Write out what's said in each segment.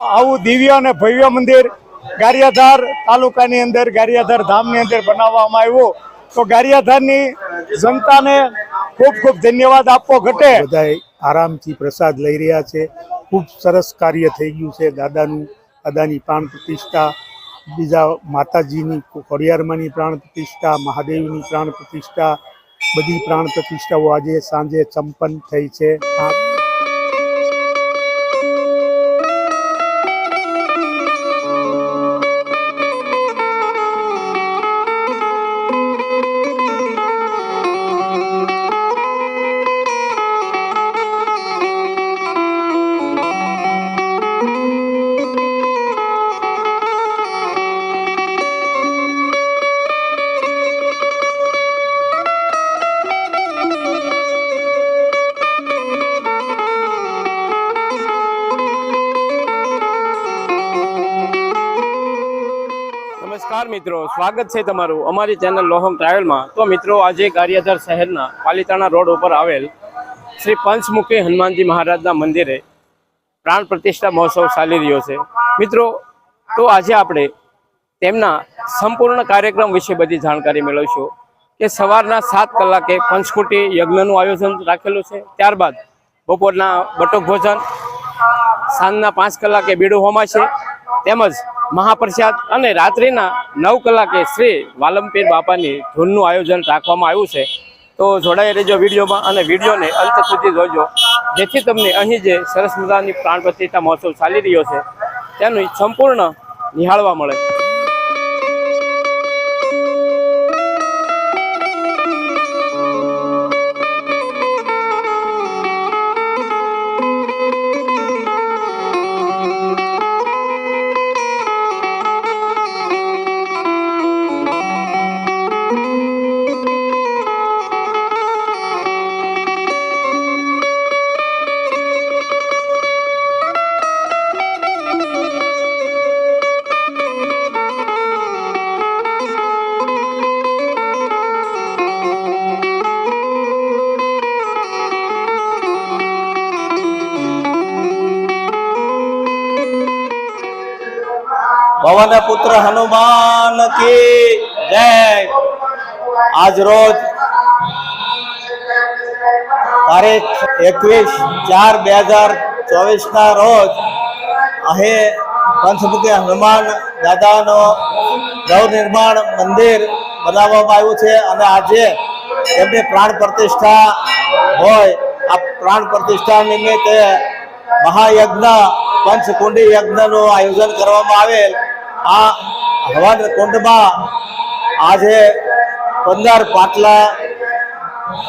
આવું દિવ્ય અને ભવ્ય મંદિર ગારિયાધાર તાલુકાની અંદર ગારિયાધાર ધામની અંદર બનાવવામાં આવ્યું તો ગારિયાધારની જનતાને ખૂબ ખૂબ ધન્યવાદ આપવો ઘટે। બધાએ આરામથી પ્રસાદ લઈ રહ્યા છે। ખૂબ સરસ કાર્ય થઈ ગયું છે। દાદાની પ્રાણ પ્રતિષ્ઠા, બીજા માતાજીની ખોડિયારમાંની પ્રાણ પ્રતિષ્ઠા, મહાદેવની પ્રાણ પ્રતિષ્ઠા, બધી પ્રાણ પ્રતિષ્ઠાઓ આજે સાંજે સંપન્ન થઈ છે। નમસ્કાર મિત્રો, સ્વાગત છે તમારું અમારી ચેનલ લોહમ ટ્રાવેલમાં। તો મિત્રો, આજે ગારિયાધાર શહેરના પાલીતાણા રોડ ઉપર આવેલ શ્રી પંચમુખી હનુમાનજી મહારાજના મંદિરે પ્રાણ પ્રતિષ્ઠા મહોત્સવ ચાલી રહ્યો છે। મિત્રો, તો આજે આપણે તેમના સંપૂર્ણ કાર્યક્રમ વિશે બધી જાણકારી મેળવીશું કે સવારના 7 કલાકે પંચકુટી યજ્ઞનું આયોજન રાખેલું છે, ત્યારબાદ બપોરના બટુક ભોજન, સાંજના 5 કલાકે બીડું હોમા છે, તેમજ મહાપ્રસાદ અને રાત્રિના 9 કલાકે શ્રી વાલમપીર બાપાની ધૂનનું આયોજન રાખવામાં આવ્યું છે। તો જોડાઈ રહેજો વિડીયોમાં અને વિડીયોને અંત સુધી જોજો, જેથી તમને અહીં જે સરસ મજાની પ્રાણ પ્રતિષ્ઠા મહોત્સવ ચાલી રહ્યો છે તેનું સંપૂર્ણ નિહાળવા મળે। पवन पुत्र हनुमान की जय। आज रोज तारीख 21/4/2024 ना रोज अहीं पंचमुखी हनुमान दादानो नवनिर्माण मंदिर बनाववामां आव्युं छे अने आजे एमनी प्राण प्रतिष्ठा होय। आ प्राण प्रतिष्ठा निमित्ते महायज्ञ पंचकुंडी यज्ञનું આયોજન કરવામાં આવેલ। આ હવન કુંડમાં આજે 15 પાટલા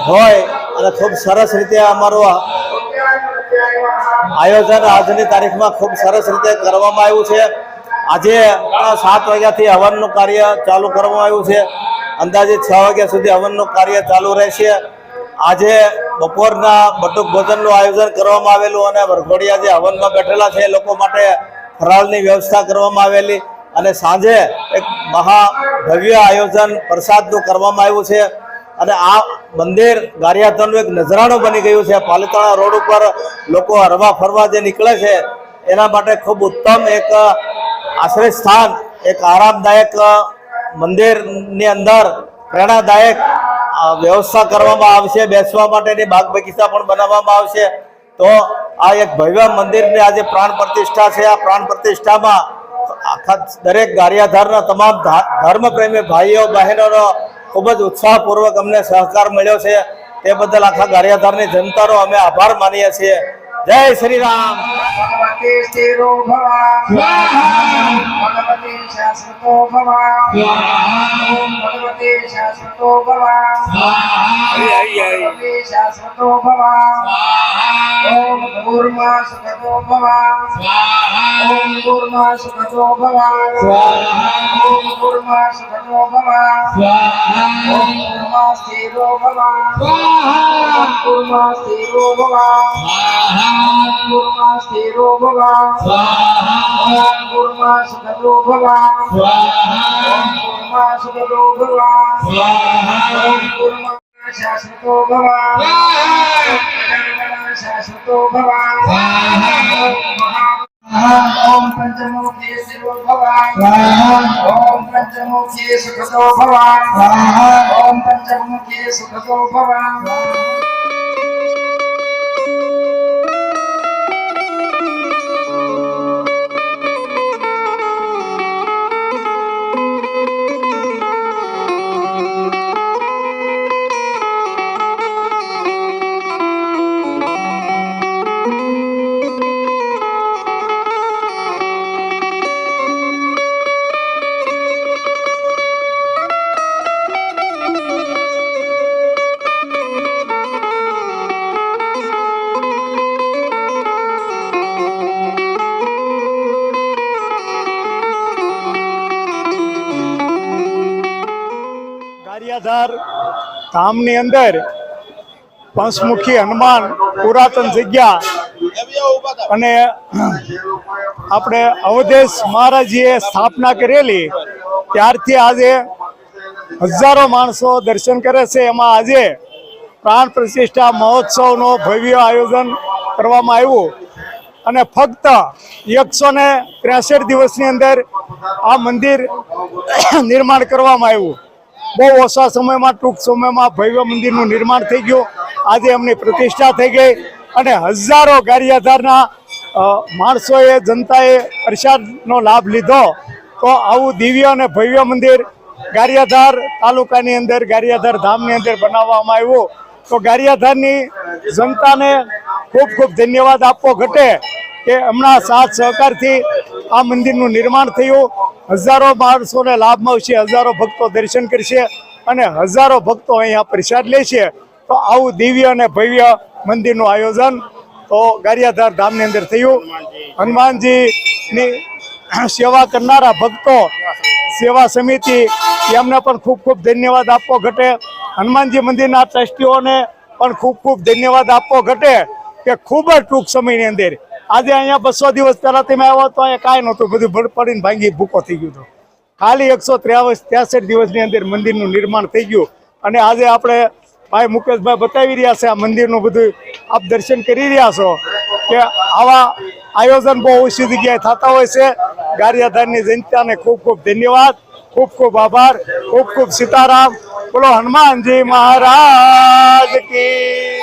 હોય અને ખૂબ સરસ રીતે અમારું આયોજન આજની તારીખમાં ખૂબ સરસ રીતે કરવામાં આવ્યું છે। આજે 7 વાગ્યાથી હવનનું કાર્ય ચાલુ કરવામાં આવ્યું છે। અંદાજે 6 વાગ્યા સુધી હવનનું કાર્ય ચાલુ રહેશે। આજે બપોરના બટુક ભોજનનું આયોજન કરવામાં આવેલું અને વરઘોડિયા જે હવનમાં બેઠેલા છે એ લોકો માટે ફરાળની વ્યવસ્થા કરવામાં આવેલી અને સાંજે એક મહા ભવ્ય આયોજન પ્રસાદનું કરવામાં આવ્યું છે। અને આ મંદિર ગારિયાધારનું એક નજરાણું બની ગયું છે। પાલીતાણા રોડ ઉપર લોકો હરવા ફરવા જે નીકળે છે એના માટે ખૂબ ઉત્તમ એક આશ્રય સ્થાન, એક આરામદાયક મંદિરની અંદર પ્રેરણાદાયક વ્યવસ્થા કરવામાં આવશે। બેસવા માટેની બાગ બગીચા પણ બનાવવામાં આવશે। તો આ એક ભવ્ય મંદિરની આજે પ્રાણ પ્રતિષ્ઠા છે। આ પ્રાણ પ્રતિષ્ઠામાં આખા દરેક ગારિયાધારના તમામ ધર્મપ્રેમી ભાઈઓ બહેનોનો ખૂબ જ ઉત્સાહપૂર્વક અમને સહકાર મળ્યો છે। તે બદલ આખા ગારિયાધારની જનતાનો અમે આભાર માનીએ છીએ। જય શ્રી રામ। भगवते स्थिरो भवा भगवते शाश्वतो भवा ओम भगवते शाश्वतो भवा भगवते शाश्वतो भवा ओम कूर्मा सुखतो भवा ओम कूर्मा सुखतो भवा ओम कूर्मा सुखतो भवा ओम कूर्मा स्थिरो भवा ओम कूर्मा स्थिरो भवा कूर्मा स्थिरो भवा ओम कूर्मा सुखतो भवा ओम कूर्मा सुखतो भवा ओम कूर्मा शाश्वतो भवा शाश्वतो भवा ओम पंचमुखी शिवो भव ओम पंचमुखी सुखदो भव ओम पंचमुखी सुखदो भव ગારિયાધાર ધામની અંદર પંચમુખી હનુમાન પુરાતન જગ્યા અને આપણે અવધેશ મહારાજીએ સ્થાપના કરેલી ત્યારથી આજે હજારો માણસો દર્શન કરે છે. એમાં આજે પ્રાણ પ્રતિષ્ઠા મહોત્સવનો ભવ્ય આયોજન કરવામાં આવ્યું અને ફક્ત 163 દિવસની અંદર આ મંદિર નિર્માણ કરવામાં આવ્યું. બહુ ઓછા સમયમાં, ટૂંક સમયમાં ભવ્ય મંદિરનું નિર્માણ થઈ ગયું. આજે એમની પ્રતિષ્ઠા થઈ ગઈ અને હજારો ગારિયાધારના માણસોએ, જનતાએ પ્રસાદનો લાભ લીધો. તો આવું દિવ્ય અને ભવ્ય મંદિર ગારિયાધાર તાલુકાની અંદર, ગારિયાધાર ધામની અંદર બનાવવામાં આવ્યું. તો ગારિયાધારની જનતાને ખૂબ ખૂબ ધન્યવાદ આપવો ઘટે કે હમણાં સાથ સહકારથી આ મંદિરનું નિર્માણ થયું. હજારો માણસોને લાભ મળશે, હજારો ભક્તો દર્શન કરશે અને હજારો ભક્તો અહીંયા પ્રસાદ લેશે. તો આવું દિવ્ય અને ભવ્ય મંદિરનું આયોજન તો ગારિયાધાર ધામની અંદર થયું. હનુમાનજીની સેવા કરનારા ભક્તો, સેવા સમિતિ, એમને પણ ખૂબ ખૂબ ધન્યવાદ આપવો ઘટે. હનુમાનજી મંદિરના ટ્રસ્ટીઓને પણ ખૂબ ખૂબ ધન્યવાદ આપવો ઘટે કે ખૂબ જ ટૂંક સમયની અંદર આજે અહીંયા 200 દિવસ પહેલા તમે આવ્યો તો અહીંયા કાંઈ નહોતું, બધું પડીને ભાંગી ભૂકો થઈ ગયું હતું. ખાલી 163 દિવસની અંદર મંદિરનું નિર્માણ થઈ ગયું. અને આજે આપણે ભાઈ મુકેશભાઈ બતાવી રહ્યા છે આ મંદિરનું બધું આપ દર્શન કરી રહ્યા છો કે આવા આયોજન બહુ ઓછી જગ્યાએ થતા હોય છે. ગારિયાધારની જનતાને ખૂબ ખૂબ ધન્યવાદ, ખૂબ ખૂબ આભાર, ખૂબ ખૂબ સીતારામ. બોલો હનુમાનજી મહારાજ કી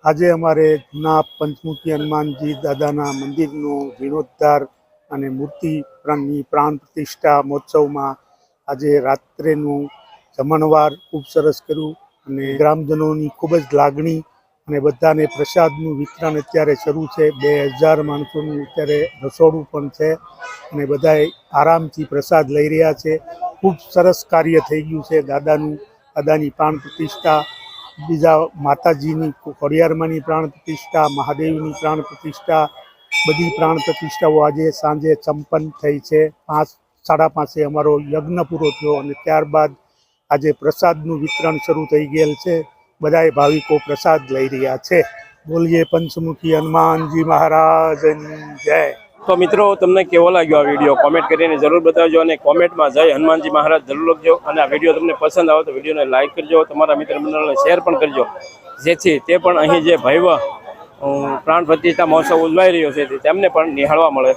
આજે અમારે જૂના પંચમુખી હનુમાનજી દાદાના મંદિરનો જીર્ણોદ્ધાર અને મૂર્તિની પ્રાણ પ્રતિષ્ઠા મહોત્સવમાં આજે રાત્રેનું જમણવાર ખૂબ સરસ કર્યું અને ગ્રામજનોની ખૂબ જ લાગણી અને બધાને પ્રસાદનું વિતરણ અત્યારે શરૂ છે. 2000 માણસોનું અત્યારે રસોડું પણ છે અને બધાએ આરામથી પ્રસાદ લઈ રહ્યા છે. ખૂબ સરસ કાર્ય થઈ ગયું છે. દાદાની પ્રાણ પ્રતિષ્ઠા, બીજા માતાજીની ખોડિયારમાંની પ્રાણ પ્રતિષ્ઠા, મહાદેવની પ્રાણ પ્રતિષ્ઠા, બધી પ્રાણ પ્રતિષ્ઠાઓ આજે સાંજે સંપન્ન થઈ છે. 5:30 અમારો યજ્ઞ પૂરો થયો અને ત્યારબાદ આજે પ્રસાદનું વિતરણ શરૂ થઈ ગયેલ છે. બધાએ ભાવિકો પ્રસાદ લઈ રહ્યા છે. બોલીએ પંચમુખી હનુમાનજી મહારાજની જય. તો મિત્રો, તમને કેવો લાગ્યો આ વિડીયો કોમેન્ટ કરીને જરૂર બતાવજો અને કોમેન્ટમાં જય હનુમાનજી મહારાજ જરૂર લખજો. અને આ વિડીયો તમને પસંદ આવે તો વિડીયોને લાઇક કરજો, તમારા મિત્ર મંડળને શેર પણ કરજો, જેથી તે પણ અહીં જે ભવ્ય પ્રાણ પ્રતિષ્ઠા મહોત્સવ ઉજવાઈ રહ્યો છે તેમને પણ નિહાળવા મળે.